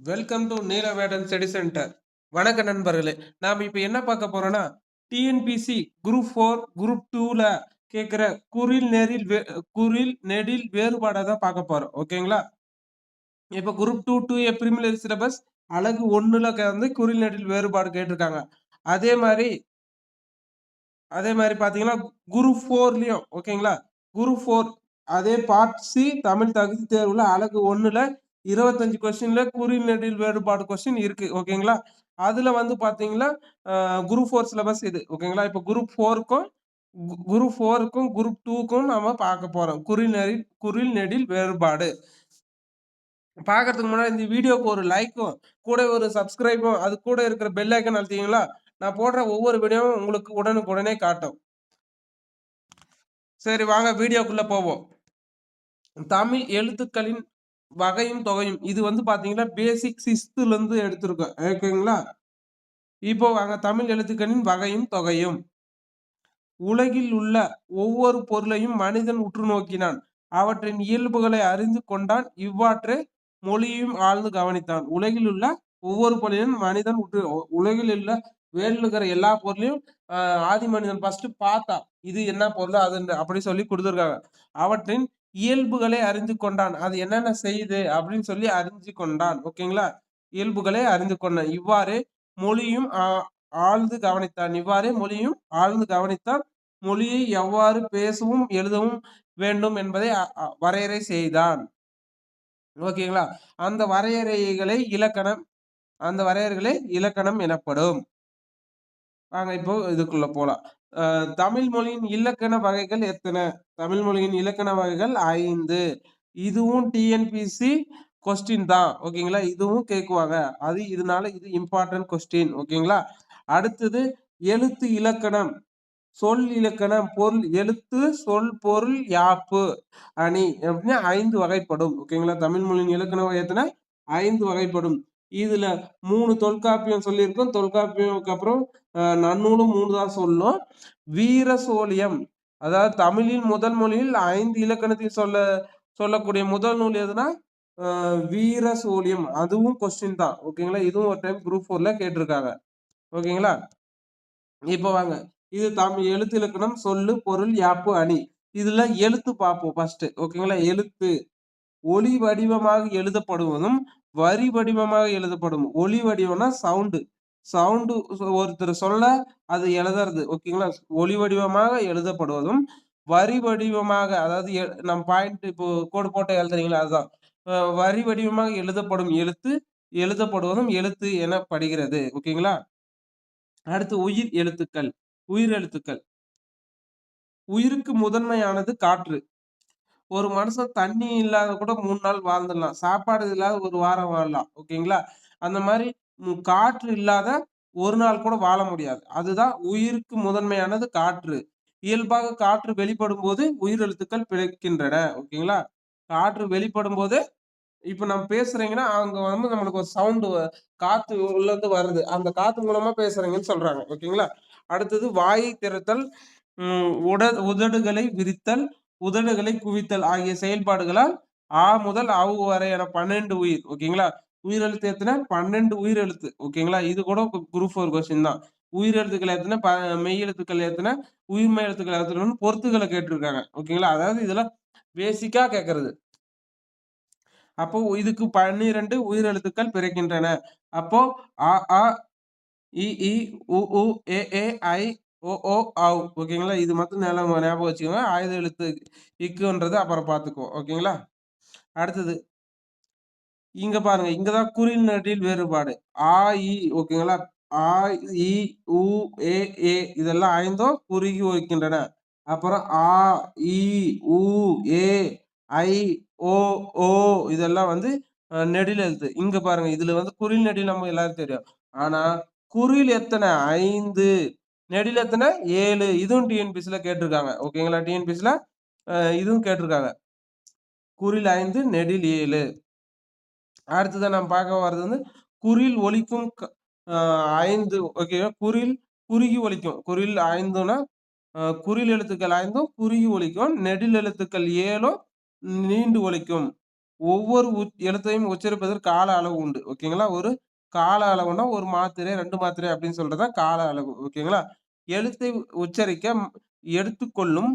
Welcome to Neelavedan study centre. வணக்க நண்பர்களே. நாம் இப்ப என்ன பார்க்க போறோம்னா, டிஎன்பிசி குரூப் 4 குரூப் 2ல கேட்கிற குறில் நெடில் வேறுபாடை தான் பார்க்க போறோம். ஓகேங்களா? இப்ப குரூப் 2 2A பிரிலிமினரி சிலபஸ் அலகு 1ல வந்து குறில் நெடில் வேறுபாடு கேட்டிருக்காங்க. அதே மாரி பார்த்தீங்கன்னா, குரூப் 4லயும் ஓகேங்களா? குரூப் 4 அதே பார்ட் சி தமிழ் தகுதி தேர்வுல அலகு 1ல 25 கொஸ்டின்ல குறில் நெடில் வேறுபாடு கொஸ்டின் இருக்கு. ஓகேங்களா? அதுல வந்து பார்த்தீங்கன்னா, குரூப் 4 சிலபஸ் இது. ஓகேங்களா? இப்ப குரூப் 4க்கும் குரூப் 2க்கும் நாம பார்க்க போறோம். குறில் நெடில் வேறுபாடு. பார்க்கறதுக்கு முன்னாடி இந்த வீடியோக்கு ஒரு லைக்கும், கூட ஒரு சப்ஸ்கிரைபும், அது கூட இருக்கிற பெல் ஐகான் அழுத்திட்டீங்களா, நான் போடுற ஒவ்வொரு வீடியோவும் உங்களுக்கு உடனுக்குடனே காட்டும். சரி வாங்க வீடியோக்குள்ள போவோம். தமிழ் எழுத்துக்களின் வகையும் தொகையும். இது வந்து பார்த்தீங்கன்னா, பேசிக் 6th இருந்து எடுத்திருக்கோம். ஓகேங்களா? இப்போ வாங்க தமிழ் எழுத்துக்களின் வகையும் தொகையும். உலகில் உள்ள ஒவ்வொரு பொருளையும் மனிதன் உற்று நோக்கினான். அவற்றின் இயல்புகளை அறிந்து கொண்டான். இவ்வாறே மொழியையும் ஆழ்ந்து கவனித்தான். உலகில் உள்ள ஒவ்வொரு பொருளையும் மனிதன் உலகில் உள்ள வேர்ல்டுல இருக்கிற எல்லா பொருளையும் ஆதி மனிதன் ஃபர்ஸ்ட் பார்த்தான். இது என்ன பொருள் அது அப்படி சொல்லி கொடுத்துருக்காங்க. அவற்றின் இயல்புகளை அறிந்து கொண்டான். அது என்னென்ன செய்யுது அப்படின்னு சொல்லி அறிஞ்சு கொண்டான். ஓகேங்களா? இயல்புகளை அறிந்து கொண்டான். இவ்வாறு மொழியும் ஆழ்ந்து கவனித்தான். இவ்வாறே மொழியும் ஆழ்ந்து கவனித்தான். மொழியை எவ்வாறு பேசவும் எழுதவும் வேண்டும் என்பதை வரையறை செய்தான். ஓகேங்களா? அந்த வரையறைகளை இலக்கணம் எனப்படும். வாங்க இப்போ இதுக்குள்ள போலாம். தமிழ் மொழியின் இலக்கண வகைகள் எத்தன? தமிழ் மொழியின் இலக்கண வகைகள் 5. இதுவும் டிஎன்பிசி கொஸ்டின் தான். ஓகேங்களா? இதுவும் கேக்குவாங்க. இதனால இது இம்பார்ட்டன்ட் கொஸ்டின். ஓகேங்களா? அடுத்தது எழுத்து இலக்கணம், சொல் இலக்கணம், பொருள் எழுத்து, சொல், பொருள், யாப்பு, அணி அப்படின்னு 5 வகைப்படும். ஓகேங்களா? தமிழ் மொழியின் இலக்கண வகை எத்தன? 5 வகைப்படும். இதுல 3 தொல்காப்பியம் சொல்லியிருக்கோம். தொல்காப்பியம்க்கு அப்புறம் நன்னூலும் 3 தான் சொல்லும். வீர சோழியம், அதாவது தமிழின் முதல் மொழியில் 5 இலக்கணத்தில் சொல்லக்கூடிய முதல் நூல் எதுனா வீர சோழியம். அதுவும் கொஸ்டின் தான். ஓகேங்களா? இதுவும் ஒரு டைம் குரூப் 4ல கேட்டிருக்காங்க. ஓகேங்களா? இப்போ வாங்க, இது தமிழ் எழுத்து இலக்கணம், சொல்லு, பொருள், யாப்பு, அணி. இதுல எழுத்து பார்ப்போம் ஃபர்ஸ்ட். ஓகேங்களா? எழுத்து ஒலி வடிவமாக எழுதப்படுவதும் வரி வடிவமாக எழுதப்படும். ஒலி வடிவம்னா சவுண்டு ஒருத்தர் சொல்ல அது எழுதுறது. ஓகேங்களா? ஒலி வடிவமாக எழுதப்படுவதும் வரி வடிவமாக, அதாவது நம்ம பாயிண்ட் இப்போ கோடு போட்டு எழுதுறீங்களா அதுதான். வரி வடிவமாக எழுதப்படுவதும் எழுத்து எனப்படுகிறது. ஓகேங்களா? அடுத்து உயிர் எழுத்துக்கள். உயிருக்கு முதன்மையானது காற்று. ஒரு மனுஷன் தண்ணி இல்லாத கூட 3 நாள் வாழ்ந்துடலாம். சாப்பாடு இல்லாத 1 வாரம் வாழலாம். ஓகேங்களா? அந்த மாரி காற்று இல்லாத 1 நாள் கூட வாழ முடியாது. அதுதான் உயிருக்கு முதன்மையானது காற்று. இயல்பாக காற்று வெளிப்படும்போது உயிரெழுத்துக்கள் பிறக்கின்றன. ஓகேங்களா? காற்று வெளிப்படும்போது இப்ப நம்ம பேசுறீங்கன்னா, அங்க வந்து நம்மளுக்கு ஒரு சவுண்ட் காத்து உள்ள இருந்து வருது. அந்த காத்து மூலமா பேசுறீங்கன்னு சொல்றாங்க. ஓகேங்களா? அடுத்தது வாயை திறத்தல், உதடுகளை விரித்தல், உதடுகளை குவித்தல் ஆகிய செயல்பாடுகளால் முதல் வரையான 12 உயிர். ஓகேங்களா? உயிரெழுத்து எத்தன? 12 உயிரெழுத்து. ஓகேங்களா? இது கூட குரூப் 4 கொஸ்டின் தான். உயிரெழுத்துக்கள் எத்தன? மெய் எழுத்துக்கள் எத்தன? உயிர்மெய் எழுத்துக்கள் எத்தனன்னு பொறுத்துகளை கேட்டிருக்காங்க. ஓகேங்களா? அதாவது இதெல்லாம் பேசிக்கா கேட்கறது. அப்போ இதுக்கு 12 உயிரெழுத்துக்கள் பிறக்கின்றன. அப்போ அ, ஆ, இ, ஈ, உ, ஏ, ஐ, ஓ, ஔ. ஓகேங்களா? இது மட்டும் ஞாபகம் வச்சுக்கோங்க. ஆயுத எழுத்து இக்குன்றது அப்புறம் பார்த்துக்குவோம். ஓகேங்களா? அடுத்தது இங்க பாருங்க. இங்க தான் குறில் நெடில் வேறுபாடு. ஆ, இ. ஓகேங்களா? ஆ, இ, உ, ஏ இதெல்லாம் 5ம் குறுகி ஒலிக்கின்றன. அப்புறம் ஆ, இ, உ, ஏ, ஐ, ஓ இதெல்லாம் வந்து நெடில் எழுத்து. இங்க பாருங்க. இதுல வந்து குறில் நெடில் நம்ம எல்லாருக்கும் தெரியும். ஆனா குறில் எத்தனை? 5. நெடில் எத்தனை? 7. இதுவும் டிஎன்பிசில கேட்டிருக்காங்க. ஓகேங்களா? டிஎன்பிசில இதுவும் கேட்டிருக்காங்க. குறில் 5, நெடில் 7. அடுத்ததா நம்ம பார்க்க வர்றது வந்து குறில் ஒலிக்கும் 5. ஓகேவா? குறுகி ஒலிக்கும். குறில் 5னா குறில் எழுத்துக்கள் 5ம் குறுகி ஒலிக்கும். நெடில் எழுத்துக்கள் 7ம் நீண்டு ஒலிக்கும். ஒவ்வொரு எழுத்தையும் உச்சரிப்பதற்கு கால அளவு உண்டு. ஓகேங்களா? ஒரு கால அளவுன்னா, 1 மாத்திரை, 2 மாத்திரை அப்படின்னு சொல்றது தான் கால அளவு. ஓகேங்களா? எழுத்தை உச்சரிக்க எடுத்துக்கொள்ளும்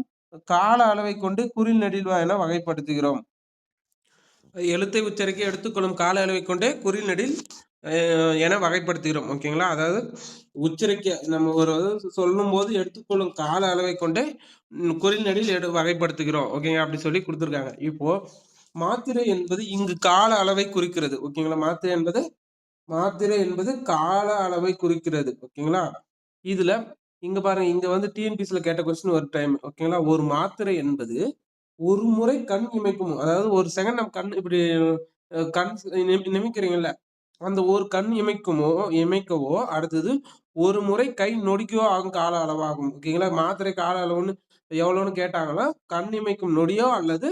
கால அளவைக் கொண்டு குறில், நெடில் என வகைப்படுத்துகிறோம். எழுத்தை உச்சரிக்க எடுத்துக்கொள்ளும் கால அளவைக் கொண்டே குறில், நெடில் என வகைப்படுத்துகிறோம். ஓகேங்களா? அதாவது உச்சரிக்க நம்ம ஒரு சொல்லும்போது எடுத்துக்கொள்ளும் கால அளவைக் கொண்டே குறில், நெடில் வகைப்படுத்துகிறோம். ஓகேங்க. அப்படி சொல்லி குடுத்துருக்காங்க. இப்போ மாத்திரை என்பது இங்கு கால அளவை குறிக்கிறது. ஓகேங்களா? மாத்திரை என்பது கால அளவை குறிக்கிறது. ஓகேங்களா? இதுல இங்க பாருங்க. இங்க வந்து டிஎன்பிஎஸ்சில கேட்ட கொஸ்டின் ஒரு டைம். ஓகேங்களா? ஒரு மாத்திரை என்பது ஒரு முறை கண் இமைக்கும். அதாவது ஒரு செகண்ட் நம்ம கண் இப்படி கண் நிமிக்கிறீங்கல்ல. அந்த ஒரு கண் இமைக்கவோ அடுத்தது ஒரு முறை கை நொடிக்கவோ ஆகும் கால அளவாகும். ஓகேங்களா? மாத்திரை கால அளவுன்னு எவ்வளோன்னு கேட்டாங்கன்னா, கண் இமைக்கும் நொடியோ அல்லது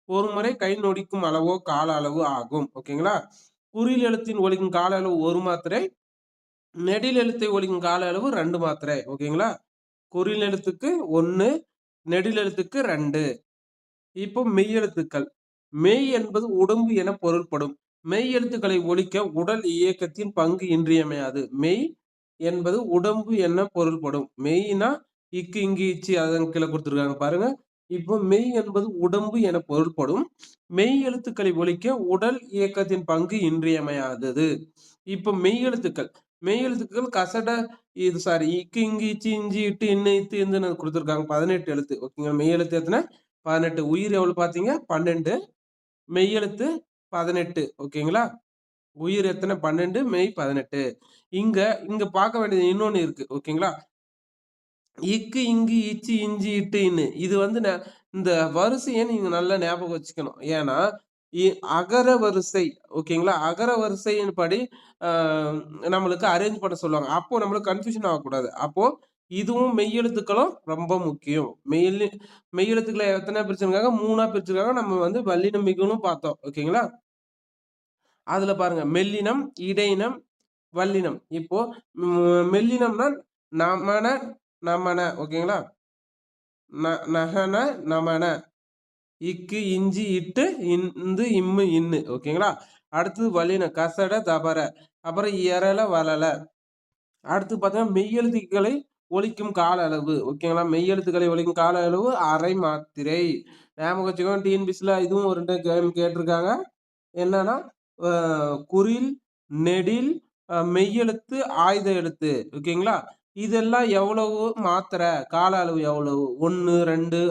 ஒரு முறை கை நொடிக்கும் அளவோ கால அளவு ஆகும். ஓகேங்களா? குறில் எழுத்தின் ஒலிக்கும் கால அளவு 1 மாத்திரை. நெடில் எழுத்தை ஒலிக்கும் கால அளவு 2 மாத்திரை. ஓகேங்களா? குறில் எழுத்துக்கு 1, நெடில் எழுத்துக்கு 2. இப்போ மெய் எழுத்துக்கள். மெய் என்பது உடம்பு என பொருள்படும். மெய் எழுத்துக்களை ஒலிக்க உடல் இயக்கத்தின் பங்கு இன்றியமையாது. மெய் என்பது உடம்பு என பொருள்படும். மெய்னா இக்கு, இங்கு, இச்சு அதன் கீழ குடுத்துருக்காங்க பாருங்க. இப்போ மெய் என்பது உடம்பு என பொருள்படும். மெய் எழுத்துக்களை ஒலிக்க உடல் இயக்கத்தின் பங்கு இன்றியமையாதது. இப்போ மெய் எழுத்துக்கள். மெய் எழுத்துக்கள் கசட இது சாரி இக்கு, இங்கு, இச்சு, இஞ்சி, இட்டு, இன்னு, இத்து, இந்துன்னு குடுத்துருக்காங்க. 18 எழுத்து. ஓகேங்களா? மெய் எழுத்து எத்தன? 18. உயிர் எவ்வளவு பார்த்தீங்க? 12. மெய் எழுத்து 18. ஓகேங்களா? உயிர் எத்தன? 12. மெய் 18. இங்க இங்க பார்க்க வேண்டியது இன்னொன்னு இருக்கு. ஓகேங்களா? இக்கு, இங்கு, இச்சு, இஞ்சி, இட்டு, இன்னு. இது வந்து இந்த வரிசைய நீங்க நல்லா ஞாபகம் வச்சுக்கணும். ஏன்னா, இ அகர வரிசை ஓகேங்களா? அகர வரிசையின் படி அ நம்மளுக்கு அரேஞ்ச் பண்ண சொல்லுவாங்க. அப்போ நம்மளுக்கு கன்ஃப்யூஷன் ஆகக்கூடாது. அப்போ இதுவும் மெய்யெழுத்துக்களும் ரொம்ப முக்கியம். மெய்யெழுத்துக்கள எத்தன பிரிச்சிருக்காங்க? 3ஆ பிரிச்சிருக்காங்க. நம்ம வந்து வல்லினம், மிகுனும் பார்த்தோம். ஓகேங்களா? அதுல பாருங்க மெல்லினம், இடையினம், வல்லினம். இப்போ மெல்லினம்னா நமன, நமன ஓகேங்களா? நகன, நமன. இக்கு, இஞ்சி, இட்டு, இந்து, இம்மு, இன்னு. ஓகேங்களா? அடுத்தது வல்லினம் கசட, தபர. அப்புறம் எரல, வளல. அடுத்து பார்த்தீங்கன்னா, மெய்யெழுத்துக்களை ஒலிக்கும் கால அளவு. ஓகேங்களா? மெய்யெழுத்துக்களை ஒலிக்கும் கால அளவு அரை மாத்திரை. ஞாபகம் வச்சுக்கோங்க. டிஎன்பிஎஸ்சில இதுவும் ஒரு 2 கேள்வி கேட்டிருக்காங்க. என்னன்னா, அ குறில், நெடில், மெய்யெழுத்து, ஆயுத எழுத்து. ஓகேங்களா? இதெல்லாம் எவ்வளவு மாத்திரை? கால அளவு எவ்வளவு? 1, 2,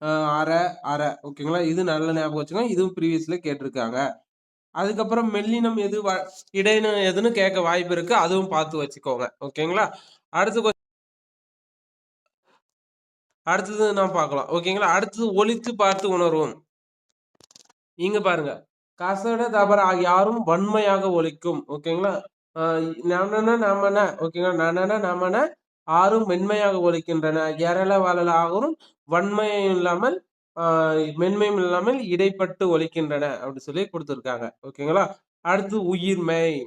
அ 1/2, 1/2. ஓகேங்களா? இது நல்லா ஞாபகம் வச்சுக்கோங்க. இதுவும் ப்ரீவியஸ்ல கேட்டிருக்காங்க. அதுக்கப்புறம் மெல்லினம் எது, இடையினம் எதுன்னு கேட்க வாய்ப்பு இருக்கு. அதுவும் பார்த்து வச்சுக்கோங்க. ஓகேங்களா? அடுத்து அடுத்தது நாம் பார்க்கலாம். ஓகேங்களா? அடுத்தது ஒலித்து பார்த்து உணர்வோம். இங்க பாருங்க. கசட, தபற ஆகிய 6ம் வன்மையாக ஒலிக்கும். ஓகேங்களா? அ நனன, நமன ஓகேங்களா? நனன, நமன 6ம் மென்மையாக ஒலிக்கின்றன. எரல, வளல ஆகும் வன்மையும் இல்லாமல், அ மென்மையும் இல்லாமல் இடைப்பட்டு ஒலிக்கின்றன. அப்படி சொல்லி குடுத்திருக்காங்க. ஓகேங்களா? அடுத்து உயிர்மெய்.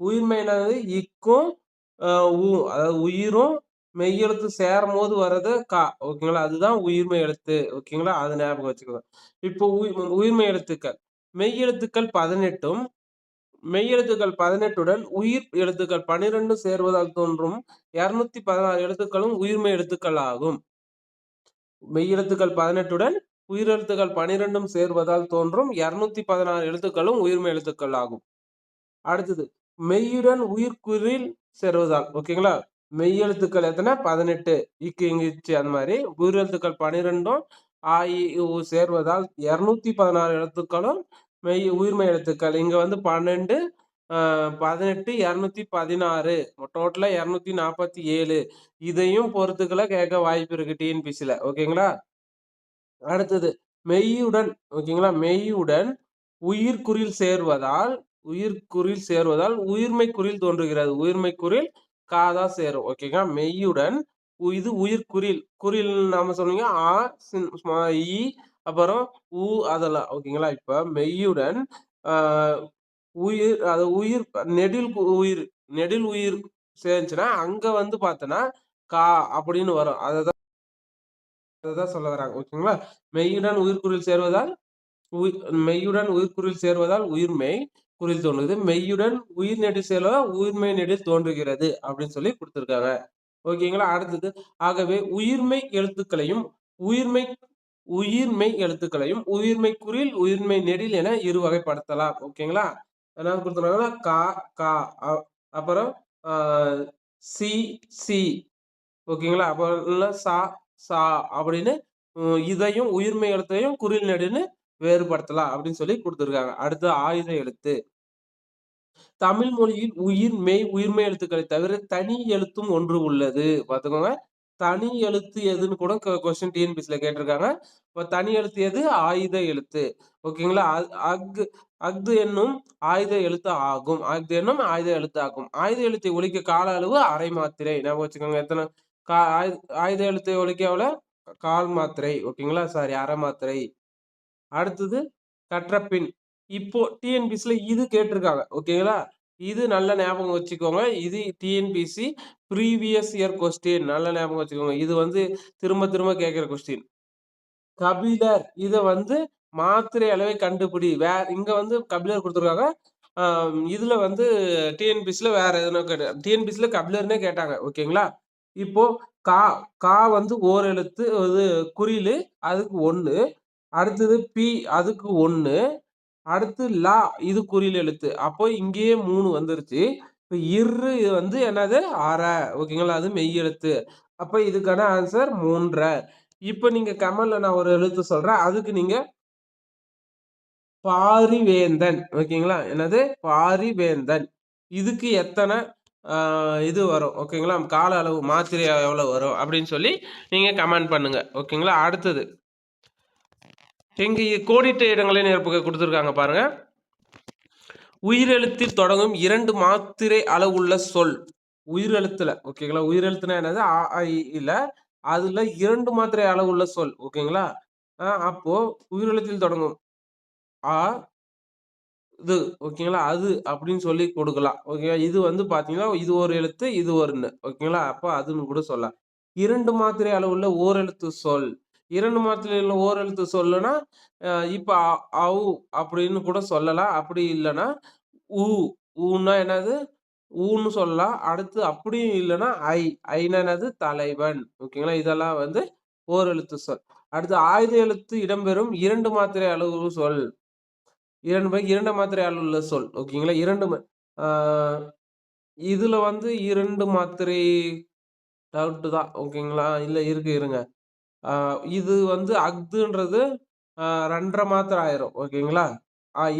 உயிர்மெய்னானது இக்கும், அ உ அதாவது உயிரும் மெய்யெழுத்தும் சேரும்போது வர்றது ஓகேங்களா? அதுதான் உயிர்மெய் எழுத்து. ஓகேங்களா? அத ஞாபகம் வச்சுக்கணும். இப்போ உயிர்மெய் எழுத்துக்கள். மெய் எழுத்துக்கள் 18ம் மெய்யெழுத்துக்கள் 18உடன் உயிர் எழுத்துக்கள் 12 சேர்வதால் தோன்றும் 216 எழுத்துக்களும் உயிர்மெய் எழுத்துக்கள் ஆகும். மெய்யெழுத்துக்கள் 18உடன் உயிரெழுத்துக்கள் 12ம் சேர்வதால் தோன்றும் 216 எழுத்துக்களும் உயிர்மெய் எழுத்துக்கள் ஆகும். அடுத்தது மெய்யுடன் உயிர்க்குறில் சேர்வதால் ஓகேங்களா? மெய்யெழுத்துக்கள் எத்தன? 18 இக்கு, இங்கு, இச்சு அந்த மாரி. உயிரெழுத்துக்கள் 12ம் ஆ, இ, உ சேர்வதால் 216 எழுத்துக்களும் உயிர்மெய் எழுத்துக்கள். இங்க வந்து 12, 18, 216 டோட்டலா 247. இதையும் பொறுத்துக்கள கேட்க வாய்ப்பு இருக்கு டிஎன்பிஎஸ்சில. ஓகேங்களா? அடுத்தது மெய்யுடன் ஓகேங்களா? மெய்யுடன் உயிர்க்குறில் சேர்வதால் உயிர்மெய் குறில் தோன்றுகிறது. உயிர்மெய் குறில் தான் சேரும். ஓகேங்களா? மெய்யுடன் இது உயிர்க்குறில். குறில் நாம சொன்னீங்க ஆ, இ அப்புறம் உ அதெல்லாம். ஓகேங்களா? இப்ப மெய்யுடன் ஆ உயிர் அது உயிர் நெடில் உயிர் சேர்ந்துச்சுன்னா, அங்க வந்து பார்த்தன்னா, கா அப்படின்னு வரும். அததான் சொல்ல வராங்க. ஓகேங்களா? மெய்யுடன் உயிர்க்குறில் சேர்வதால் மெய்யுடன் உயிர்க்குறில் சேர்வதால் உயிர்மெய் குறில் தோன்றுது. மெய்யுடன் உயிர் நெடில் சேர்வதால் உயிர்மெய் நெடில் தோன்றுகிறது அப்படின்னு சொல்லி கொடுத்திருக்காங்க. ஓகேங்களா? அடுத்தது ஆகவே உயிர்மெய் எழுத்துக்களையும் உயிர்மெய் உயிர்மெய் எழுத்துக்களையும் உயிர்மெய் குறில் உயிர்மெய் நெடில் என இரு வகைப்படுத்தலாம். ஓகேங்களா? என்ன கொடுத்துருக்காங்கன்னா கா கா அப்புறம் சி சி ஓகேங்களா? அப்புறம் சா சா அப்படின்னு இதையும் உயிர்மெய் எழுத்தையும் குறில் நெடில்னு வேறுபடுத்தலாம் அப்படின்னு சொல்லி கொடுத்திருக்காங்க. அடுத்து ஆயுத எழுத்து. தமிழ் மொழியில் உயிர் மெய் உயிர்மெய் எழுத்துக்களை தவிர தனி எழுத்தும் ஒன்று உள்ளது. பாத்துக்கோங்க. தனி எழுத்து எதுன்னு கூட கொஸ்டின் டிஎன்பிஎஸ்சில கேட்டிருக்காங்க. இப்ப தனி எழுத்து எது? ஆயுத எழுத்து. ஓகேங்களா? அஃது அஃது என்னும் ஆயுத எழுத்து ஆகும். அஃது என்னும் ஆயுத எழுத்து ஆகும். ஆயுத எழுத்தை ஒலிக்க கால அளவு அரை மாத்திரை. ஞாபகம் வச்சுக்கோங்க. எத்தனை ஆயுத எழுத்தை ஒலிக்க எவ்வளவு? கால் மாத்திரை. ஓகேங்களா? சாரி, அரை மாத்திரை. அடுத்தது கற்றபின். இப்போ டிஎன்பிஎஸ்சில இது கேட்டிருக்காங்க. ஓகேங்களா? இது நல்ல ஞாபகம் வச்சுக்கோங்க. இது டிஎன்பிஎஸ்சி ப்ரீவியஸ் இயர் கொஸ்டின். நல்ல ஞாபகம் வச்சுக்கோங்க. இது திரும்ப திரும்ப கேட்கிற கொஸ்டின். கபிலர் இத மாத்திரை அளவை கண்டுபிடி. இங்க கபிலர் கொடுத்திருக்காங்க. இதுல டிஎன்பிஎஸ்சில வேற எதுனா டிஎன்பிஎஸ்சில கபிலர்னே கேட்டாங்க. ஓகேங்களா? இப்போ கா கா ஓர் எழுத்து குறிலு அதுக்கு 1. அடுத்தது பி அதுக்கு 1. அடுத்து லா இது குறில் எழுத்து. அப்போ இங்கேயே 3 வந்துருச்சு. இப்ப இர்ரு என்னது? அரை. ஓகேங்களா? அது மெய் எழுத்து. அப்ப இதுக்கான ஆன்சர் 3. இப்ப நீங்க கமெண்ட்ல நான் ஒரு எழுத்து சொல்றேன். அதுக்கு நீங்க பாரிவேந்தன். ஓகேங்களா? என்னது? பாரிவேந்தன். இதுக்கு எத்தனை இது வரும்? ஓகேங்களா? கால அளவு மாத்திரை எவ்வளவு வரும் அப்படின்னு சொல்லி நீங்க கமெண்ட் பண்ணுங்க. ஓகேங்களா? அடுத்தது இங்க கோடிட்ட இடங்களை நிரப்புக கொடுத்திருக்காங்க பாருங்க. உயிரெழுத்தில் தொடங்கும் 2 மாத்திரை அளவுள்ள சொல். உயிரெழுத்துல. ஓகேங்களா? உயிரெழுத்துனா என்னது? ஆ இ இல்ல. அதுல 2 மாத்திரை அளவுள்ள சொல். ஓகேங்களா? அப்போ உயிரெழுத்தில் தொடங்கும் ஆ இது ஓகேங்களா? அது அப்படின்னு சொல்லி கொடுக்கலாம். ஓகே. இது பாத்தீங்கன்னா இது ஒரு எழுத்து, இது ஒண்ணு. ஓகேங்களா? அப்ப அதுன்னு கூட சொல்லலாம். 2 மாத்திரை அளவுள்ள ஓரெழுத்து சொல். 2 மாத்திரை உள்ள ஓரெழுத்து சொல்லுனா, இப்ப அவ் அப்படின்னு கூட சொல்லலாம். அப்படி இல்லன்னா உ ஊன்னா என்னது? ஊன்னு சொல்லலாம். அடுத்து அப்படியும் இல்லன்னா ஐனா என்னது? தலைவன். ஓகேங்களா? இதெல்லாம் ஓரெழுத்து சொல். அடுத்து ஆயுத எழுத்து இடம்பெறும் 2 மாத்திரை அளவு சொல். 2 மாத்திரை அளவுள்ள சொல். ஓகேங்களா? 2 ஆ இதுல 2 மாத்திரை டவுட் தான். ஓகேங்களா? இல்ல இருக்கு இருங்க. இது அஃதுன்றது 2 1/2 மாத்திரை ஆயிரும். ஓகேங்களா?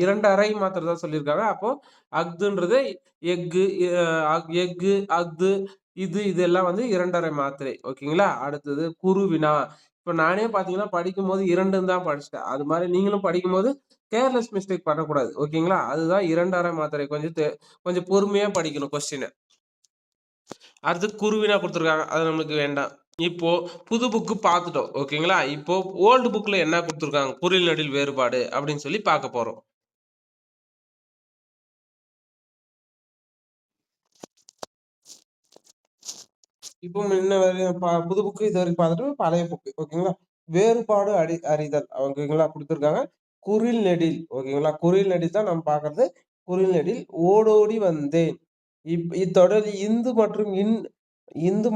2 1/2 மாத்திரை தான் சொல்லியிருக்காங்க. அப்போ அஃதுன்றது எஃகு, எஃகு, அஃது இதெல்லாம் 2 1/2 மாத்திரை. ஓகேங்களா? அடுத்தது குருவினா. இப்ப நானே பாத்தீங்கன்னா படிக்கும்போது 2ன்னு தான் படிச்சுட்டேன். அது மாதிரி நீங்களும் படிக்கும்போது கேர்லெஸ் மிஸ்டேக் பண்ணக்கூடாது. ஓகேங்களா? அதுதான் 2 1/2 மாத்திரை. கொஞ்சம் பொறுமையா படிக்கணும் கொஸ்டின. அடுத்து குருவினா கொடுத்துருக்காங்க. அது நம்மளுக்கு வேண்டாம். இப்போ புது புக்கு பார்த்துட்டோம். ஓகேங்களா? இப்போ ஓல்டு புக்ல என்ன கொடுத்துருக்காங்க? குறில் நெடில் வேறுபாடு அப்படின்னு சொல்லி பார்க்க போறோம். இப்போ புது புக்கு இது வரைக்கும் பார்த்துட்டு பழைய புக்கு. ஓகேங்களா? வேறுபாடு அறிதல். ஓகேங்களா? கொடுத்துருக்காங்க. குறில் நெடில். ஓகேங்களா? குறில் நெடில் தான் நம்ம பார்க்கறது. குறில் நெடில் ஓடோடி வந்தேன். இத்தொடரில் இந்து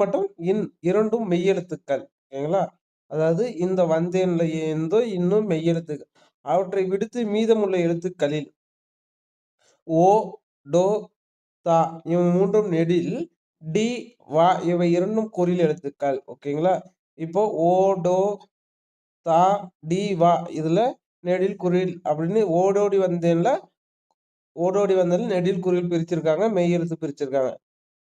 மற்றும் இன் இரண்டும் மெய்யெழுத்துக்கள். ஓகேங்களா? அதாவது இந்த வந்தேன்ல இன்னும் மெய்யெழுத்துக்கள். அவற்றை விடுத்து மீதமுள்ள எழுத்துக்களில் ஓ, டோ, தா இவை 3ம் நெடில். டி, வா இவை 2ம் குறில் எழுத்துக்கள். ஓகேங்களா? இப்போ ஓ, டோ, தா, டி, வா இதுல நெடில் குறில் அப்படின்னு ஓடோடி வந்தேன்ல நெடில் குறில் பிரிச்சிருக்காங்க. மெய் எழுத்து பிரிச்சிருக்காங்க.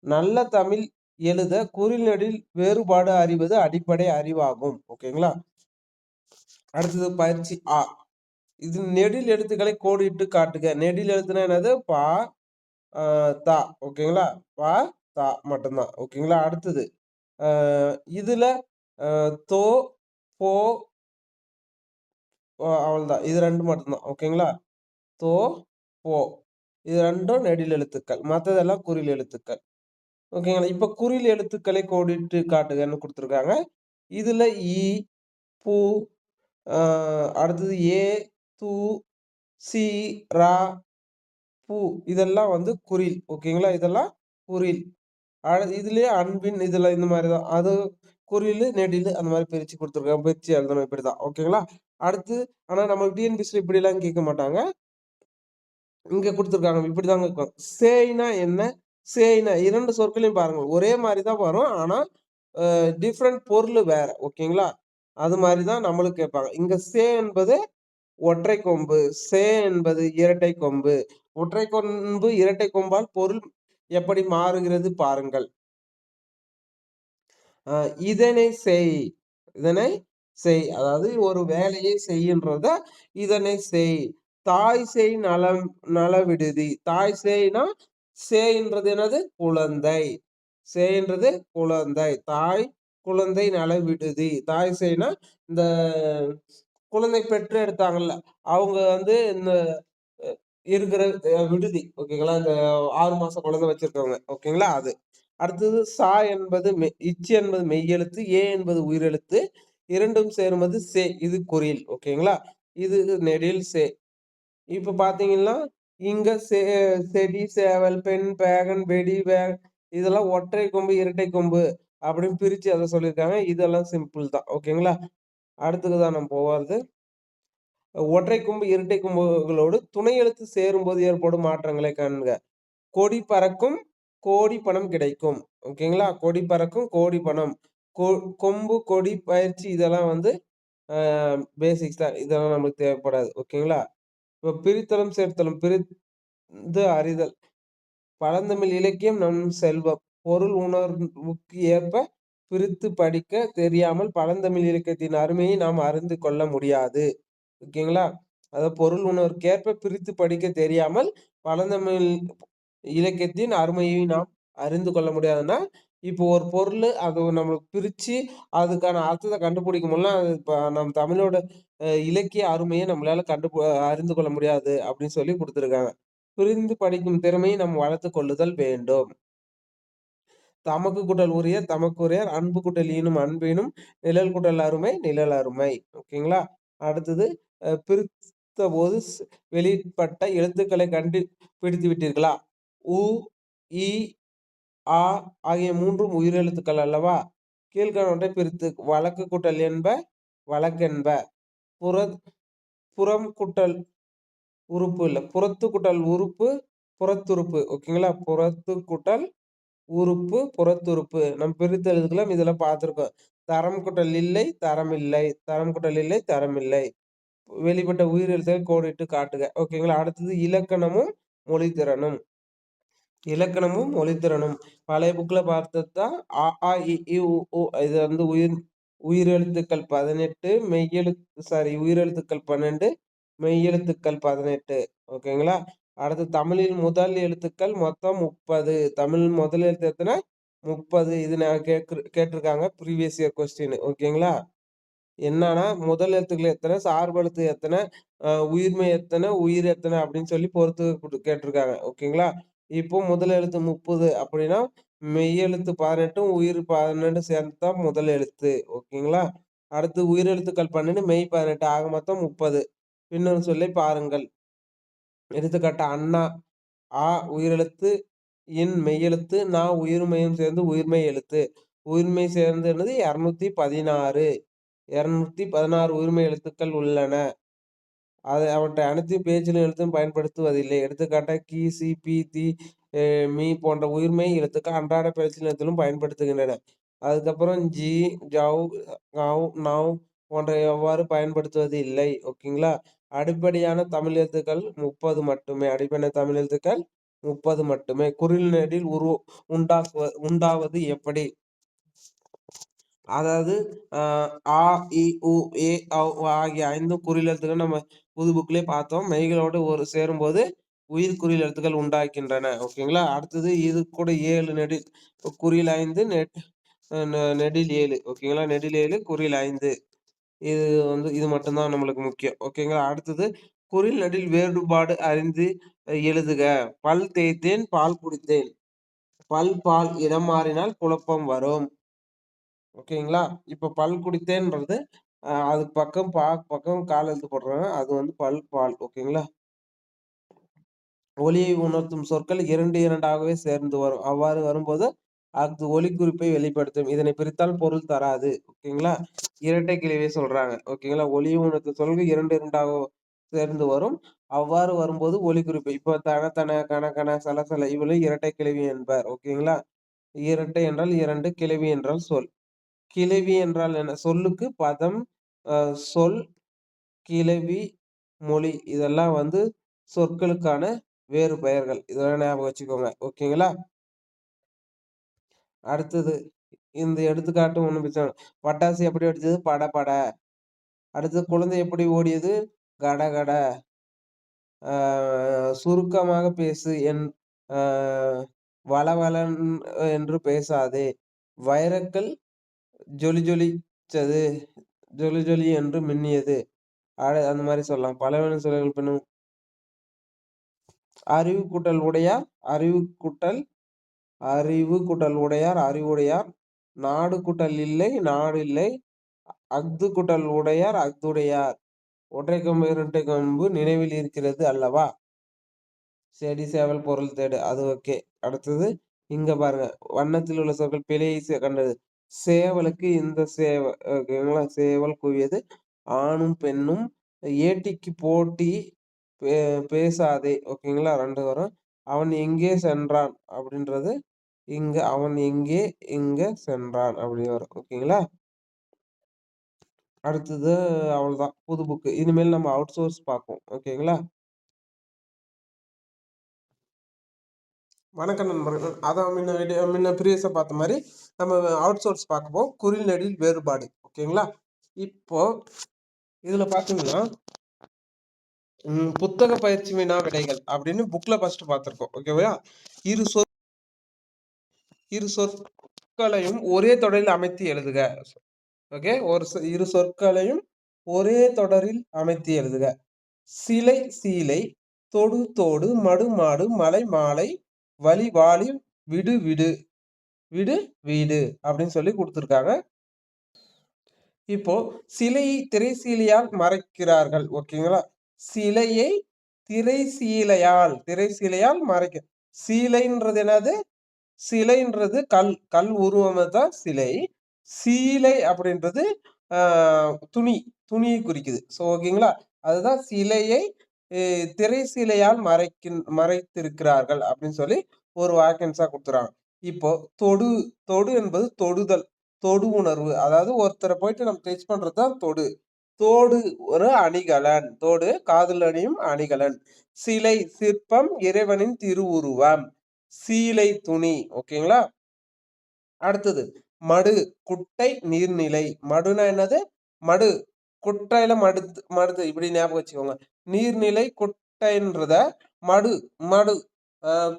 நல்ல தமிழ் எழுத குறில் நெடில் வேறுபாடு அறிவது அடிப்படை அறிவாகும். ஓகேங்களா? அடுத்தது பயிற்சி ஆ. இது நெடில் எழுத்துக்களை கோடிட்டு காட்டுக. நெடில் எழுத்துனா என்னது? பா, தா. ஓகேங்களா? பா, தா மட்டும்தான். ஓகேங்களா? அடுத்தது இதுல தோ, போ அவ்வளவுதான். இது 2 மட்டும்தான். ஓகேங்களா? தோ, போ இது 2ம் நெடில் எழுத்துக்கள். மத்ததெல்லாம் குறில் எழுத்துக்கள். ஓகேங்களா? இப்ப குறில் எழுத்துக்களை கோடிட்டு காட்டுகன்னு குடுத்துருக்காங்க. இதுல இ, பூ, அடுத்தது ஏ, து, சி, ரா, பூ இதெல்லாம் வந்து குறில். ஓகேங்களா? இதெல்லாம் குறில். இதுலயே அன்பின் இதுல இந்த மாரி தான். அது குறிலு, நெடிலு அந்த மாரி பிரிச்சு குடுத்துருக்காங்க. பிரிச்சு எழுதணும் இப்படிதான். ஓகேங்களா? அடுத்து ஆனா நம்ம டிஎன்பிஎஸ்சில இப்படிலாம் கேட்க மாட்டாங்க. இங்க குடுத்துருக்காங்க. இப்படிதாங்க இருக்கும். சேய்னா என்ன? சேய்னா 2 சொற்களையும் பாருங்க. ஒரே மாரி தான் வரும். ஆனா, டிஃபரண்ட் பொருள் வேற. ஓகேங்களா? அது மாரி தான் நம்மளும் கேட்பாங்க. இங்க சே என்பது ஒற்றை கொம்பு. சே என்பது இரட்டை கொம்பு. ஒற்றை கொம்பு, இரட்டை கொம்பால் பொருள் எப்படி மாறுகிறது பாருங்கள். அ இதனை செய். இதனை செய். அதாவது ஒரு வேலையை செய்யுன்றத இதனை செய். தாய் சேய் நலம் நலவிடுதி. தாய் சேய்னா, சேய்ன்றது என்னது? குழந்தை. சேய்ன்றது குழந்தை. தாய் குழந்தை நல விடுதி. தாய் சேய்னா, இந்த குழந்தை பெற்று எடுத்தாங்கல்ல, அவங்க வந்து இந்த அ இருக்கிற விடுதி. ஓகேங்களா? இந்த 6 மாச குழந்தை வச்சிருக்கவங்க. ஓகேங்களா? அது. அடுத்தது என்பது இச் என்பது மெய்யெழுத்து, என்பது உயிரெழுத்து. 2ம் சேருவது இது குறில். ஓகேங்களா? இது நெடில் இப்ப பார்த்தீங்கன்னா, இங்க செடி, சேவல், பெண், பேகன், வெடி, இதெல்லாம் ஒற்றை கொம்பு, இரட்டை கொம்பு அப்படின்னு பிரிச்சு அத சொல்லியிருக்காங்க. இதெல்லாம் சிம்பிள் தான். ஓகேங்களா? அடுத்தது நம்ம போறது. ஒற்றை கொம்பு, இரட்டை கொம்புகளோடு துணை எழுத்து சேரும்போது ஏற்படும் மாற்றங்களை காண்க. கொடி பறக்கும், கோடி பணம் கிடைக்கும். ஓகேங்களா? கொடி பறக்கும், கோடி பணம். கொ கொம்பு, கொடி, பயிற்சி இதெல்லாம் வந்து அ பேசிக்ஸ் தான். இதெல்லாம் நமக்கு தேவைப்படாது. ஓகேங்களா? இப்ப பிரித்தலும், சேர்த்தலும். அறிதல். பழந்தமிழ் இலக்கியம் நம் செல்வம். பொருள் உணர்வுக்கு ஏற்ப பிரித்து படிக்க தெரியாமல் பழந்தமிழ் இலக்கியத்தின் அருமையை நாம் அறிந்து கொள்ள முடியாது. ஓகேங்களா? அதாவது பொருள் உணர்வுக்கேற்ப பிரித்து படிக்க தெரியாமல் பழந்தமிழ் இலக்கியத்தின் அருமையை நாம் அறிந்து கொள்ள முடியாதுன்னா, இப்போ ஒரு பொருளு அது நம்மளுக்கு பிரிச்சு அதுக்கான அர்த்தத்த கண்டுபிடிக்க முடியலனா, அது இப்ப நம் தமிழோட இலக்கிய அருமைய நம்மளால அறிந்து கொள்ள முடியாது அப்படின்னு சொல்லி குடுத்துருக்காங்க. புரிந்து படிக்கும் திறமையை நாம் வளர்த்துக் கொள்ளுதல் வேண்டும். தமக்கு கூட்டல் உரிய தமக்குரியர், அன்பு கூட்டல் ஈனும் அன்பீனும், நிழல் கூட்டல் அருமை நிழல் அருமை. ஓகேங்களா? அடுத்தது பிரித்தபோது வெளிப்பட்ட எழுத்துக்களை பிடித்து விட்டீர்களா? உ, இ, ஆ ஆகிய 3ம் உயிரெழுத்துக்கள் அல்லவா? கீழ்காணவற்றை பிரித்து வழக்கு கூட்டல் என்ப, வழக்கென்ப. புற புறம் கூட்டல் உறுப்பு இல்ல. புறத்து கூட்டல் உறுப்பு, புறத்துறுப்பு. ஓகேங்களா? புறத்து கூட்டல் உறுப்பு, புறத்துறுப்பு. நம்ம பிரித்து எழுதுக்கலாம். இதெல்லாம் பார்த்திருக்கோம். தரம் கூட்டல் இல்லை, தரம் இல்லை. தரம் கூட்டல் இல்லை, தரம் இல்லை. வெளிப்பட்ட உயிரெழுத்துக்களை கோடிட்டு காட்டுக. ஓகேங்களா? அடுத்தது இலக்கணமும், மொழித்திறனும். இலக்கணமும், மொழித்திறனும். பழைய புக்ல பார்த்தது தான். அ, ஆ, இ, ஈ, உ, இது வந்து உயிரெழுத்துக்கள் 18 உயிரெழுத்துக்கள் 12 மெய்யெழுத்துக்கள் 18. ஓகேங்களா? அடுத்து தமிழில் முதல் எழுத்துக்கள் மொத்தம் 30. தமிழ் முதல் எழுத்து எத்தன? 30. இது நான் கேட்டிருக்காங்க. Previous year question. ஓகேங்களா? என்னன்னா, முதல் எழுத்துக்கள் எத்தன? சார்பு எழுத்து எத்தன? உயிர்மெய் எத்தன? உயிர் எத்தன? அப்படின்னு சொல்லி பொறுத்து கேட்டிருக்காங்க. ஓகேங்களா? இப்போ முதல் எழுத்து 30 அப்படின்னா, மெய் எழுத்து 18ம், உயிர் 12 சேர்ந்து தான் முதல் எழுத்து. ஓகேங்களா? அடுத்து உயிரெழுத்துக்கள் 12, மெய் 18 ஆக மொத்தம் 30. பின்வரும் சொல்லை பாருங்கள். எடுத்துக்காட்டு அண்ணா. ஆ உயிரெழுத்து, மெய்யெழுத்து, உயிர்மெய்யும் சேர்ந்து உயிர்மெய் எழுத்து. உயிர்மெய் சேர்ந்து என்னது 216. 216 உயிர்மெய் எழுத்துக்கள் உள்ளன. அவற்றை அனைத்தையும் பேச்சிலும் எழுத்தும் பயன்படுத்துவதில்லை. எடுத்துக்காட்டாக கி, சி, பி, தி, மீ போன்ற உயிர்மெய் எழுத்துக்கள் அன்றாட பேச்சிலும் எழுத்திலும் பயன்படுத்துகின்றன. அதுக்கப்புறம் ஜி, ஜவ், நவ் போன்ற எவ்வாறு பயன்படுத்துவது இல்லை. ஓகேங்களா? அடிப்படையான தமிழ் எழுத்துக்கள் 30 மட்டுமே. அடிப்படை தமிழ் எழுத்துக்கள் 30 மட்டுமே. குறில் நெடில் உண்டாவது எப்படி? அதாவது அ ஆ, இ, உ, ஏ, ஆகிய 5 குறில் எழுத்துக்கள் நம்ம புது புக்லயே பார்த்தோம். மெய்களோடு சேரும்போது உயிர் குறில் எழுத்துக்கள் உண்டாக்கின்றன. ஓகேங்களா? அடுத்தது இது கூட 7 நெடில். குறில் 5 நெடில் 7. ஓகேங்களா? நெடில் 7 குறில் 5. இது வந்து இது மட்டும் தான் நம்மளுக்கு முக்கியம். ஓகேங்களா? அடுத்தது குறில் நெடில் வேறுபாடு அறிந்து எழுதுக. பல் தேய்த்தேன், பால் குடித்தேன். பால் இடம் மாறினால் குழப்பம் வரும். ஓகேங்களா? இப்ப பல் குடித்தேன்றது அதுக்கு பக்கம் பக்கம் கால் எழுத்து போடுறாங்க. அது வந்து பல், பால். ஓகேங்களா? ஒலியை உணர்த்தும் சொற்கள் 2, 2ஆகவே சேர்ந்து வரும். அவ்வாறு வரும்போது, அது ஒலிக்குறிப்பை வெளிப்படுத்தும். இதனை பிரித்தால் பொருள் தராது. ஓகேங்களா? இரட்டை கிளவியை சொல்றாங்க. ஓகேங்களா? ஒலியை உணர்த்தும் சொற்கள் 2, 2ஆக சேர்ந்து வரும். அவ்வாறு வரும்போது ஒலிக்குறிப்பு. இப்ப தன, தன, கன, கன, சல, சல இவளை இரட்டை கிளவி என்பர். ஓகேங்களா? இரட்டை என்றால் 2, கிளவி என்றால் சொல். கிளவி என்றால் என்ன? சொல்லுக்கு பதம், அ சொல், கிளவி, மொழி இதெல்லாம் வந்து சொற்களுக்கான வேறு பெயர்கள். இதெல்லாம் ஞாபகம் வச்சுக்கோங்க. ஓகேங்களா? அடுத்தது இந்த எடுத்துக்காட்டு ஒண்ணும் பிரச்சனை இல்ல. பட்டாசு எப்படி வெடிச்சது? பட பட. அடுத்தது குழந்தை எப்படி ஓடியது? கட கட. ஆ சுருக்கமாக பேசு ஆ வளவளன் என்று பேசாதே. வைரக்கல் ஜொலி ஜொலிச்சது. ஜொலி ஜொலி என்று மின்னியது. அந்த மாரி சொல்லலாம். பலவீன சொற்கள் பின்னும் அறிவு கூட்டல் உடையார், அறிவு கூட்டல் அறிவு கூட்டல் உடையார், அறிவுடையார். நாடு கூட்டல் இல்லை, நாடு இல்லை. அஃது கூட்டல் உடையார், அஃதுடையார். ஒற்றை கொம்பு, இரட்டை கொம்பு நினைவில் இருக்கிறது அல்லவா? செடி, சேவல், பொருள் தேடு. அது ஓகே. அடுத்தது இங்க பாருங்க. வண்ணத்தில் உள்ள சொற்கள் பிழையை கண்டது. சேவலுக்கு இந்த ஓகேங்களா? சேவல் கூவியது. ஆணும், பெண்ணும். ஏட்டிக்கு போட்டி பே பேசாதே. ஓகேங்களா? 2 வரும். அவன் எங்கே சென்றான்? அப்படின்றது இங்க அவன் எங்கே, இங்க சென்றான் அப்படி வரும். ஓகேங்களா? அடுத்தது அவ்வளோதான். புது புக்கு. இனிமேல் நம்ம அவுட் சோர்ஸ் பார்ப்போம். ஓகேங்களா? வணக்கம் நண்பர்கள். அதான் முன்ன ப்ரீவியஸா பார்த்த மாரி, நம்ம அவுட் சோர்ஸ் பார்க்கப்போம். குறில் நெடில் வேறுபாடு. ஓகேங்களா? இப்போ இதுல பார்த்தீங்கன்னா, புத்தக பயிற்சி வினா விடைகள் அப்படின்னு புக்ல ஃபர்ஸ்ட் பார்த்திருக்கோம். ஓகேவா? இரு சொற் இரு சொற்களையும் ஒரே தொடரில் அமைத்து எழுதுக. ஓகே? இரு சொற்களையும் ஒரே தொடரில் அமைத்து எழுதுக. சிலை சீலை, தொடு தோடு, மடு மாடு, மலை மாலை, வழி வாளி, விடு விடு, விடு வீடு அப்படின்னு சொல்லி குடுத்துருக்காங்க. இப்போ சிலையை திரைசீலையால் மறைக்கிறார்கள். ஓகேங்களா? சிலையை திரைசீலையால் சீலைன்றது என்னது? சிலைன்றது கல் உருவம் தான் சிலை. சீலை அப்படின்றது ஆ துணி, துணியை குறிக்குது. ஓகேங்களா? அதுதான் சிலையை திரைசீலையால் மறைத்திருக்கிறார்கள் அப்படின்னு சொல்லி ஒரு வாக்கியன்ஸா குடுத்துறாங்க. இப்போ தொடு தொடு என்பது தொடுதல், தொடு உணர்வு. அதாவது ஒருத்தர போயிட்டு நம்ம டச் பண்றது தான் தொடு. தோடு ஒரு அணிகலன். தோடு காதில் அணியும் அணிகலன். சிலை சிற்பம் இறைவனின் திருவுருவம். சீலை துணி. ஓகேங்களா? அடுத்தது மடு குட்டை நீர்நிலை. மடுனா என்னது? மடு குட்டையில மடுது இப்படி ஞாபகம் வச்சுக்கோங்க. நீர்நிலை குட்டைன்றத மடு மடு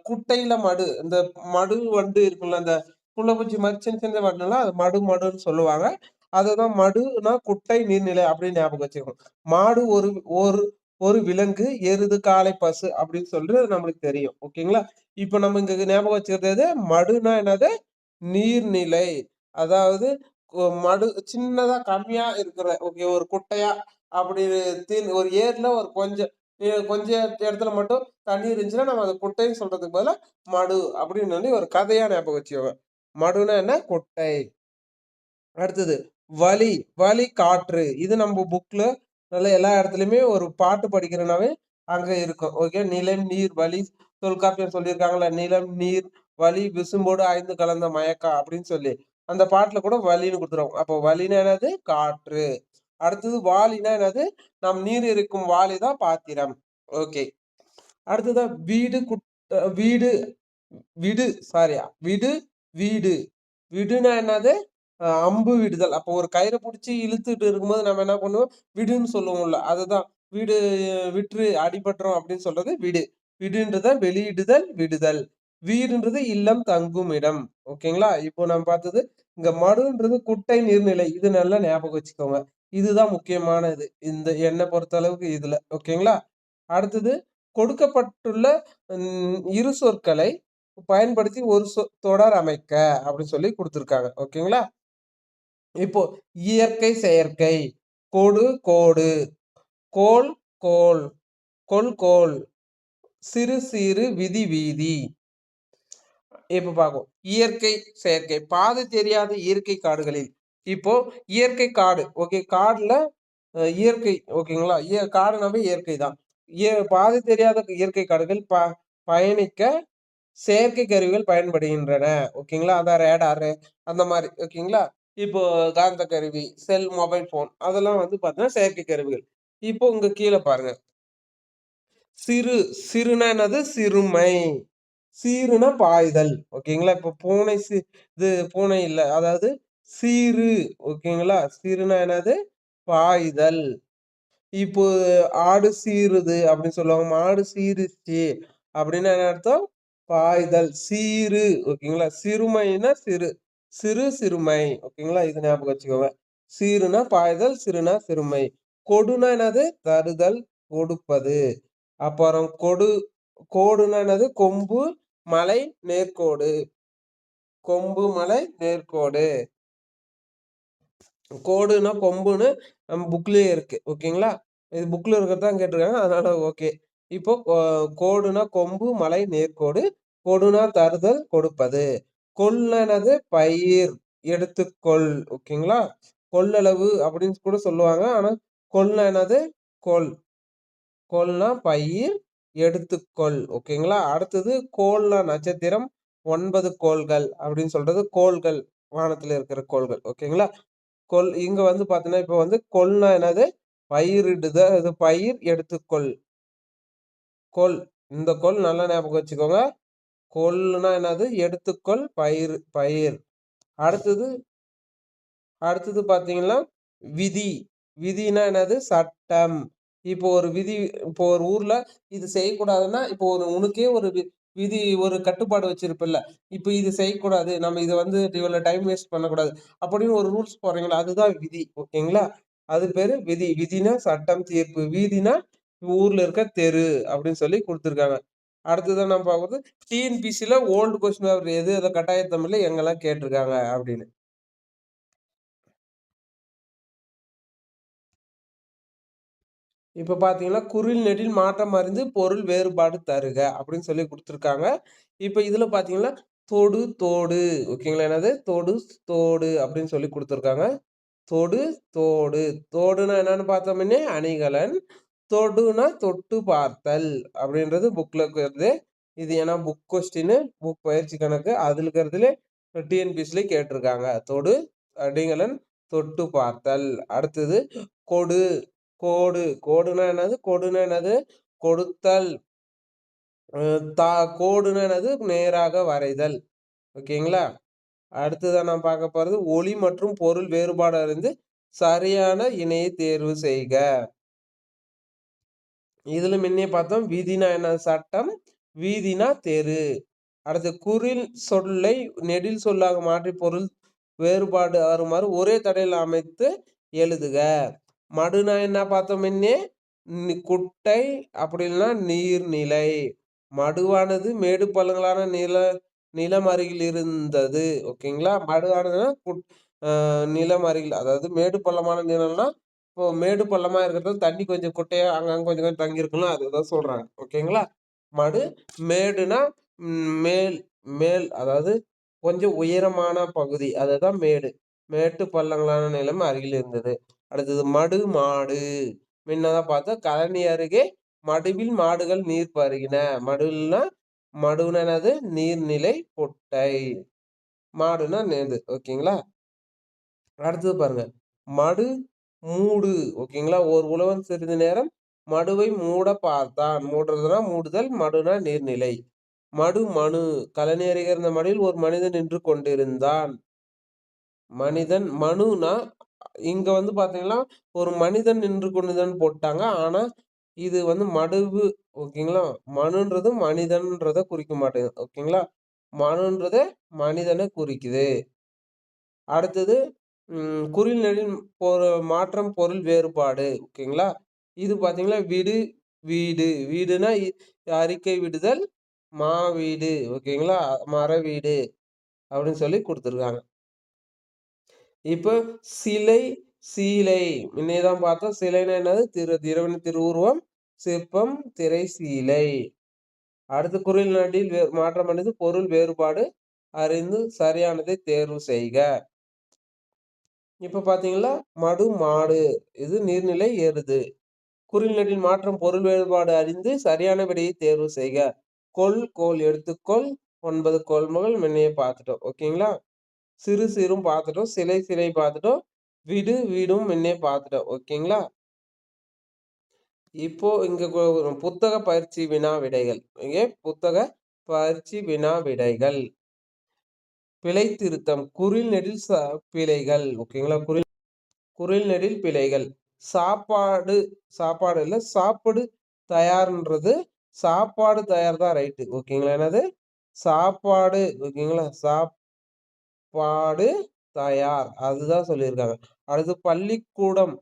குட்டையில மடு. இந்த மடு வண்டு இருக்குல்ல, அந்த புள்ளப்பூச்சி மாதிரி சின்ன சின்ன வண்டுலாம் அது மடுன்னு சொல்லுவாங்க. அதுதான் மடுனா குட்டை நீர்நிலை அப்படின்னு ஞாபகம் வச்சுக்கணும். மாடு ஒரு ஒரு ஒரு விலங்கு, எருது, காளை, பசு அப்படின்னு சொல்லிட்டு நம்மளுக்கு தெரியும். ஓகேங்களா? இப்ப நம்ம இங்க ஞாபகம் வச்சுக்கிறது மடுனா என்னது? நீர்நிலை. அதாவது மடு சின்னதா கம்மியா இருக்கிற ஓகே ஒரு குட்டையா அப்படி ஒரு ஏரில ஒரு கொஞ்சம் இடத்துல மட்டும் தண்ணி இருந்துச்சுன்னா நம்ம அதை குட்டைன்னு சொல்றதுக்கு பதிலா மடு அப்படின்னு சொல்லி ஒரு கதையா ஞாபகம் வச்சுக்கோங்க. மடுனா என்ன? குட்டை. அடுத்தது வழி வழி காற்று. இது நம்ம புக்ல நல்ல எல்லா இடத்துலயுமே ஒரு பாட்டு படிக்கிறனாவே அங்க இருக்கும். ஓகே. நிலம், நீர், வழி தொல்காப்பியர் சொல்லியிருக்காங்கல்ல. நிலம், நீர், வழி, விசும்போடு ஐந்து கலந்த மயக்கம் அப்படின்னு சொல்லி. அந்த பாட்டுல கூட வழின்னு குடுத்துருவாங்க. அப்போ வழின்னா என்னது? காற்று. அடுத்தது வாளின்னா என்னது? நம் நீர் இருக்கும் வாளி தான் பாத்திரம். ஓகே. அடுத்ததா வீடு வீடு விடு சாரி விடு வீடு. விடுனா என்னது? அம்பு விடுதல். அப்போ ஒரு கயிற புடிச்சு இழுத்துட்டு இருக்கும்போது நம்ம என்ன பண்ணுவோம்? விடுன்னு சொல்லுவோம்ல. அதுதான் வீடு விட்டுரு அடிபட்டுரும் அப்படின்னு சொல்றது விடு. விடுன்றத வெளியிடுதல், விடுதல். வீடுன்றது இல்லம், தங்கும் இடம். ஓகேங்களா? இப்போ நம்ம பார்த்தது இங்க மடுன்றது குட்டை நீர்நிலை. இது நல்லா ஞாபகம் வச்சுக்கோங்க. இதுதான் முக்கியமானது. என்ன பொறுத்த அளவுக்கு இதுல. ஓகேங்களா? அடுத்தது கொடுக்கப்பட்டுள்ள இரு சொற்களை பயன்படுத்தி ஒரு தொடர் அமைக்க அப்படின்னு சொல்லி குடுத்துருக்காங்க. ஓகேங்களா? இப்போ இயற்கை, செயற்கை. கொடு கோடு, கோல் கோல், கொல் கோல், சிறு சிறு விதி வீதி. இப்ப பார்ப்போம். இயற்கை, செயற்கை. பாதை தெரியாத இயற்கை காடுகளில். இப்போ இயற்கை காடு. ஓகே. காடுல இயற்கை ஓகேங்களா? காடுனாவே இயற்கை தான். பாதை தெரியாத இயற்கை காடுகள் பயணிக்க செயற்கை கருவிகள் பயன்படுகின்றன. ஓகேங்களா? அதான் ரேடாரு அந்த மாரி. ஓகேங்களா? இப்போ காந்த கருவி, செல், மொபைல் ஃபோன் அதெல்லாம் வந்து பார்த்தீங்கன்னா செயற்கை கருவிகள். இப்போ இங்க கீழ பாருங்க. சிறு சிறுனா என்னது? சிறுமை. சீருனா பாய்தல். ஓகேங்களா? இப்போ இது பூனை இல்ல. அதாவது சீரு. ஓகேங்களா? சீருனா என்னது? பாய்தல். இப்போ ஆடு சீருது அப்படின்னு சொல்லுவாங்க. மாடு சீருச்சு அப்படின்னா என்ன அர்த்தம்? பாய்தல். சீரு. ஓகேங்களா? சிறுமைன்னா சிறு. சிறு சிறுமை. ஓகேங்களா? இது ஞாபகம் வச்சுக்கோங்க. சீருனா பாய்தல், சிறுனா சிறுமை. கொடுனா என்னது? தருதல், கொடுப்பது. அப்புறம் கோடுனா என்னது? கொம்பு, மலை, நேர்கோடு. கொம்பு, மலை, நேர்கோடு. கோடுனா கொம்புன்னு நம்ம புக்லயே இருக்கு. ஓகேங்களா? இது புக்ல இருக்கிறது தான் கேட்டிருக்காங்க. அதனால ஓகே. இப்போ கோடுனா கொம்பு, மலை, நேர்கோடு. கொடுனா தருதல், கொடுப்பது. கொள்னா என்னது? பயிர், எடுத்துக்கொள். ஓகேங்களா? கொள்ளளவு அப்படின்னு கூட சொல்லுவாங்க. ஆனா கொள்னா என்னது? கொள். கொள்னா பயிர், எடுத்துக்கொள். ஓகேங்களா? அடுத்தது கோள்னா நட்சத்திரம், 9 கோள்கள் அப்படின்னு சொல்றது கோள்கள். வானத்துல இருக்கிற கோள்கள். ஓகேங்களா? இங்க வந்து பார்த்தீங்கன்னா, இப்ப வந்து கொள்னா என்னது? பயிரிடுதல். இது பயிர், எடுத்துக்கொள். கொள். இந்த கொள் நல்லா ஞாபகம் வச்சுக்கோங்க. கொள்னா என்னது? எடுத்துக்கொள், பயிர் பயிர். அடுத்தது அடுத்தது பார்த்தீங்கன்னா, விதி. விதின்னா என்னது? சட்டம். இப்போ ஒரு விதி இப்போ ஒரு ஊர்ல இது செய்யக்கூடாதுன்னா, இப்போ உனக்கே ஒரு விதி ஒரு கட்டுப்பாடு வச்சிருப்பல்ல. இப்ப இது செய்யக்கூடாது. நம்ம இத வந்து இவ்வளோ டைம் வேஸ்ட் பண்ணக்கூடாது. அப்படின்னு ஒரு ரூல்ஸ் போடுறீங்கல்ல, அதுதான் விதி. ஓகேங்களா? அது பேரு விதி. விதின்னா சட்டம், தீர்ப்பு. வீதின்னா ஊர்ல இருக்க தெரு அப்படின்னு சொல்லி குடுத்துருக்காங்க. அடுத்ததா நம்ம பார்க்குறது டிஎன்பிசில ஓல்டு கொஸ்டின் பேப்பர் எது எத கட்டாய தமிழ்ல எங்கெல்லாம் கேட்டிருக்காங்க அப்படின்னு. இப்ப பார்த்தீங்கன்னா, குறில் நெடில் மாற்றம் அறிந்து பொருள் வேறுபாடு தருக அப்படின்னு சொல்லி குடுத்துருக்காங்க. இப்ப இதுல பார்த்தீங்கன்னா, தொடு, தோடு ஓகேங்களா? என்னது? தொடு, தோடு அப்படின்னு சொல்லி குடுத்துருக்காங்க. தொடு, தோடு. தோடுன்னா என்னன்னு பார்த்தோம்ன்னே அணிகலன். தொடுனா தொட்டு பார்த்தல் அப்படின்றது புக்ல இருக்கிறது. இது ஏன்னா புக் கொஸ்டின், புக் பயிற்சி கணக்கு அதுல இருக்கிறதுலே டிஎன்பிஎஸ்சில கேட்டிருக்காங்க. தொடு, அணிகலன், தொட்டு பார்த்தல். அடுத்தது கொடு, கோடு. கோடுனா என்னது? கொடுனா என்னது? கொடுத்தல். அ தா கோடுனா என்னது? நேராக வரைதல். ஓகேங்களா? அடுத்ததா நான் பார்க்க போறது ஒலி மற்றும் பொருள் வேறுபாடு அறிந்து சரியான இணையை தேர்வு செய்க. இதுல முன்னே பார்த்தோம் வீதினா என்ன? சட்டம். வீதினா தெரு. அடுத்து குறில் சொல்லை நெடில் சொல்லாக மாற்றி பொருள் வேறுபாடு ஆறுமாறு ஒரே தடையில் அமைத்து எழுதுக. மடுனா என்ன பார்த்தோம் முன்னே? குட்டை அப்படி இல்லைன்னா நீர்நிலை. மடுவானது மேடு பள்ளங்களான நிலம் அருகில் இருந்தது. ஓகேங்களா? மடுவானதுன்னா நிலம் அருகில் அதாவது மேடு பள்ளமான நிலம்னா இப்போ மேடு பள்ளமா இருக்கிறது தண்ணி கொஞ்சம் குட்டையா அங்கங்க கொஞ்சம் கொஞ்சம் தங்கி இருக்கும்ல அதுதான் சொல்றாங்க. ஓகேங்களா? மடு மேடுனா மேல் மேல் அதாவது கொஞ்சம் உயரமான பகுதி. அதுதான் மேடு. மேட்டு பள்ளங்களான நிலம் அருகில் இருந்தது. அடுத்தது மடு மாடு. முன்னதான் பார்த்தோம் கழனி அருகே மடுவில் மாடுகள் நீர் பருகின. மடுன்னா என்னது? நீர்நிலை குட்டை. மாடுன்னா நேது. ஓகேங்களா? அடுத்தது பாருங்க. மடு மூடு. ஓகேங்களா? ஓர் உழவன் சிறிது நேரம் மடுவை மூட பார்த்தான். மூடுறதுன்னா மூடுதல். மடுனா நீர்நிலை. மனு. கழனி அருகே இருந்த மடுவில் ஒரு மனிதன் நின்று கொண்டிருந்தான். மனுனா இங்க வந்து பார்த்தீங்கன்னா, ஒரு மனிதன் நின்று கொண்டுதான் போட்டாங்க. ஆனா, இது வந்து மடுவு ஓகேங்களா? மனுன்றது மனிதன்றத குறிக்க மாட்டேங்குது. ஓகேங்களா? மனுன்றத மனிதன குறிக்குது. அடுத்தது குறில் நெடில் மாற்றம் பொருள் வேறுபாடு. ஓகேங்களா? இது பார்த்தீங்கன்னா, வீடு. வீடுனா அறிக்கை விடுதல், மாவீடு. ஓகேங்களா? மர வீடு அப்படின்னு சொல்லி குடுத்துருக்காங்க. இப்ப சிலை, சீலை முன்னே தான் பார்த்தோம். சிலைன்னா என்னது? இறைவனின் திருவுருவம், சிற்பம், திரை, சீலை. அடுத்து குறில் நடில் மாற்றம் அடைந்து பொருள் வேறுபாடு அறிந்து சரியானதை தேர்வு செய்க. இப்ப பார்த்தீங்களா, மடு, மாடு இது நீர்நிலை எருது. குறில் நெடில் மாற்றம் பொருள் வேறுபாடு அறிந்து சரியான விடையை தேர்வு செய்க. கொள், கோல் எடுத்துக்கொள் 9 கொள்முதல் முன்னையே பார்த்துட்டோம். ஓகேங்களா? சிறு சிறும் பார்த்துட்டோம். சிலை சிலை பார்த்துட்டோம். விடு வீடும் முன்னே பார்த்துட்டோம். ஓகேங்களா? இப்போ இங்க புத்தக பயிற்சி வினா விடைகள். இங்கே புத்தக பயிற்சி வினா விடைகள். பிழை திருத்தம் குறில் நெடில் பிழைகள். ஓகேங்களா? குறில் நெடில் பிழைகள். சாப்பாடு சாப்பாடு இல்ல சாப்பிடு தயார்ன்றது சாப்பாடு தயார் தான் ரைட்டு. ஓகேங்களா? என்னது? சாப்பாடு ஓகேங்களா? சாப்பாடு தயார். அதுதான் சொல்லியிருக்காங்க. அடுத்து பள்ளிக்கூடம்.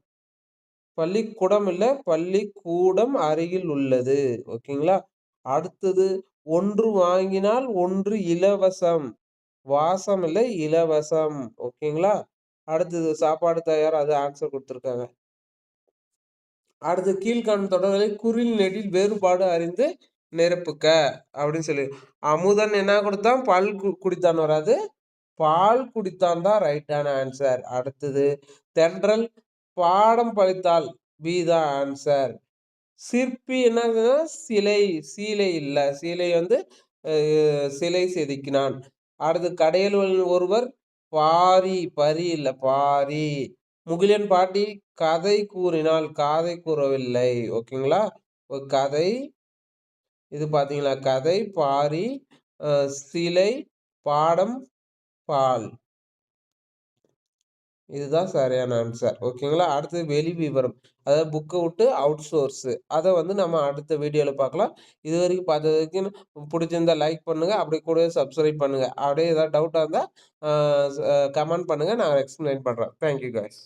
பள்ளிக்கூடம் இல்ல, பள்ளிக்கூடம் அருகில் உள்ளது. ஓகேங்களா? அடுத்தது ஒன்று வாங்கினால் ஒன்று இலவசம். வாசம் இல்ல, இலவசம். ஓகேங்களா? அடுத்தது சாப்பாடு தயார். அது ஆன்சர் குடுத்துருக்காங்க. அடுத்து கீழ்காணும் தொடர்களை குறில் நெடில் வேறுபாடு அறிந்து நிரப்புக்க அப்படின்னு சொல்லி அமுதன் என்ன கொடுத்தான்? பால் குடித்தான் வராது. பால் குடித்தான் தான் ரைட்டான ஆன்சர். அடுத்தது தென்றல் பாடம் படித்தால் பி தான் ஆன்சர். சிற்பி என்னதுன்னா சிலை சீலை இல்ல. சீலை வந்து சிலை செதுக்கினான். அடுத்து கடையில் ஒருவர் பாரி பரி இல்ல பாரி. முகிலன் பாட்டி கதை கூறினால் காதை கூறவில்லை. ஓகேங்களா? ஒரு கதை இது பார்த்தீங்களா? கதை, பாரி, சிலை, பாடம், பால். இதுதான் சரியான ஆன்சர். ஓகேங்களா? அடுத்தது வெளி விவரம். அதாவது புக்க விட்டு அவுட் சோர்ஸ். அத வந்து நம்ம அடுத்த வீடியோல பார்க்கலாம். இதுவரைக்கும் பார்த்ததுக்கு புடிச்சிருந்தா லைக் பண்ணுங்க. அப்படியே கூடவே சப்ஸ்கிரைப் பண்ணுங்க. அப்படியே ஏதாவது டவுட்டா இருந்தா கமெண்ட் பண்ணுங்க. நான் எக்ஸ்பிளைன் பண்றேன். Thank you guys.